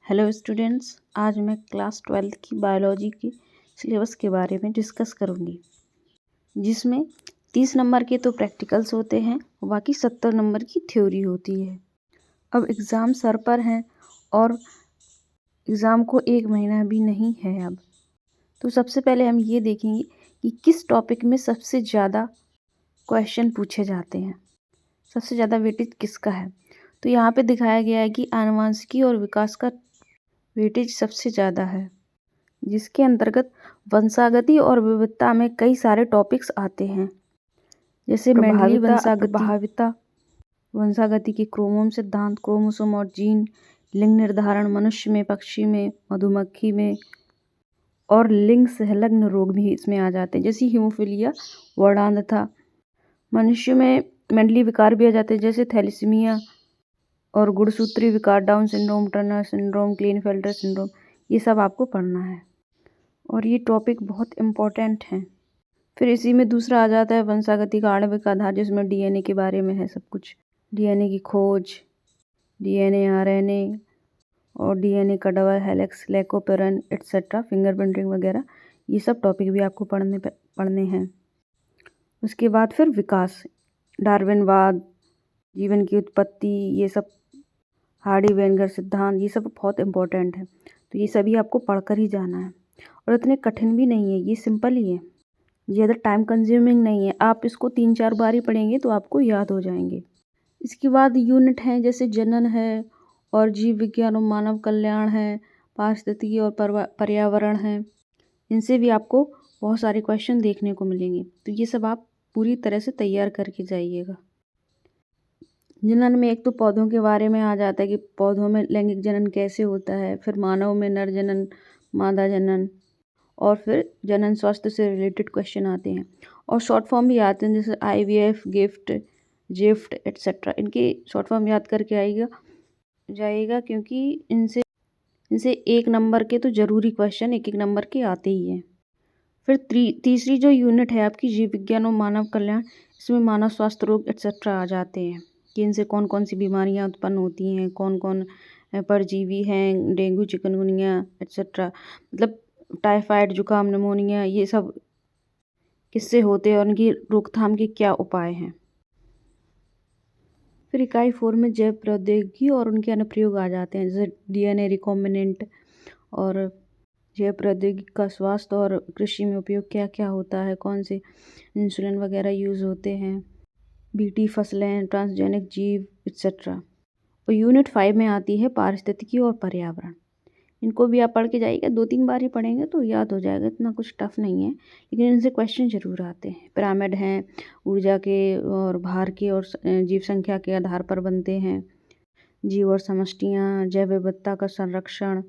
Hello students, आज मैं class 12th की बायोलॉजी की सिलेबस के बारे में डिस्कस करूंगी, जिसमें 30 नंबर के तो प्रैक्टिकल्स होते हैं और बाकी 70 नंबर की थ्योरी होती है। अब एग्ज़ाम सर पर हैं और एग्ज़ाम को 1 महीना भी नहीं है अब। तो सबसे पहले हम ये देखेंगे कि किस टॉपिक में सबसे ज़्यादा क्वेश्चन पूछे जाते हैं, सबसे ज़्यादा वेटेज किसका है। तो यहाँ पे दिखाया गया है कि आनुवंशिकी और विकास का वेटेज सबसे ज़्यादा है, जिसके अंतर्गत वंशागति और विविधता में कई सारे टॉपिक्स आते हैं, जैसे मेंडली प्रभाविता, वंशागति के क्रोमोसोम सिद्धांत, क्रोमोसोम और जीन, लिंग निर्धारण, मनुष्य में, पक्षी में, मधुमक्खी में, और लिंग संलग्न रोग भी इसमें आ जाते हैं, जैसे हीमोफीलिया, वर्णांधता। मनुष्य में मेंडली विकार भी आ जाते हैं, जैसे थैलेसीमिया और गुणसूत्री विकार, Down syndrome, Turner syndrome, Klinefelter syndrome. ये सब आपको पढ़ना है और ये टॉपिक बहुत इम्पोर्टेंट हैं। फिर इसी में दूसरा आ जाता है वंशागति का आणविक आधार, जिसमें डीएनए के बारे में है सब कुछ, डीएनए की खोज, डीएनए, आरएनए और डीएनए का डबल हेलिक्स, लेकोपेरन एट्सेट्रा, फिंगरप्रिंटिंग वगैरह, ये सब टॉपिक भी आपको पढ़ने हैं। उसके बाद फिर विकास, डार्विनवाद, जीवन की उत्पत्ति, ये सब, हार्डी वेंगर सिद्धांत, ये सब बहुत इम्पोर्टेंट है। तो ये सभी आपको पढ़कर ही जाना है और इतने कठिन भी नहीं है, ये सिंपल ही है, ज़्यादा टाइम कंज्यूमिंग नहीं है। आप इसको 3-4 बार ही पढ़ेंगे तो आपको याद हो जाएंगे। इसके बाद यूनिट हैं, जैसे जनन है और जीव विज्ञान और मानव कल्याण है, पारिस्थितिकी और पर्यावरण है। इनसे भी आपको बहुत सारे क्वेश्चन देखने को मिलेंगे, तो ये सब आप पूरी तरह से तैयार करके जाइएगा। जनन में एक तो पौधों के बारे में आ जाता है कि पौधों में लैंगिक जनन कैसे होता है, फिर मानव में नर जनन, मादा जनन, और फिर जनन स्वास्थ्य से रिलेटेड क्वेश्चन आते हैं और शॉर्ट फॉर्म भी आते हैं, जैसे IVF, गिफ्ट, जिफ्ट एट्सेट्रा। इनके शॉर्ट फॉर्म याद करके जाइएगा, क्योंकि इनसे 1 नंबर के तो ज़रूरी क्वेश्चन 1-1 नंबर के आते ही हैं। फिर तीसरी जो यूनिट है आपकी जीव विज्ञान और मानव कल्याण, इसमें मानव स्वास्थ्य रोग एट्सेट्रा आ जाते हैं कि इनसे कौन कौन सी बीमारियां उत्पन्न होती हैं, कौन कौन परजीवी हैं, डेंगू, चिकनगुनिया एट्सेट्रा, मतलब टाइफाइड, जुकाम, निमोनिया, ये सब किससे होते हैं और उनकी रोकथाम के क्या उपाय हैं। फिर इकाई 4 में जैव प्रौद्योगिकी और उनके अनुप्रयोग आ जाते हैं, जैसे डीएनए रिकॉम्बिनेंट और जैव प्रौद्योगिकी का स्वास्थ्य और कृषि में उपयोग क्या क्या होता है, कौन से इंसुलिन वगैरह यूज़ होते हैं, बीटी फसलें, ट्रांसजेनिक जीव एट्सेट्रा। और यूनिट 5 में आती है पारिस्थितिकी और पर्यावरण। इनको भी आप पढ़ के जाइएगा, 2-3 बार ही पढ़ेंगे तो याद हो जाएगा, इतना कुछ टफ नहीं है, लेकिन इनसे क्वेश्चन ज़रूर आते हैं। पिरामिड हैं, ऊर्जा के और भार के और जीव संख्या के आधार पर बनते हैं, जीव और समष्टियाँ, जैव विविधता का संरक्षण।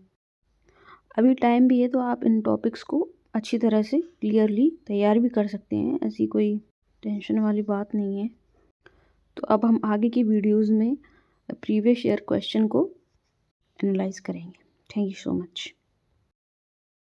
अभी टाइम भी है तो आप इन टॉपिक्स को अच्छी तरह से क्लियरली तैयार भी कर सकते हैं, ऐसी कोई टेंशन वाली बात नहीं है। तो अब हम आगे की वीडियोज़ में प्रीवियस ईयर क्वेश्चन को एनालाइज करेंगे। Thank you so much.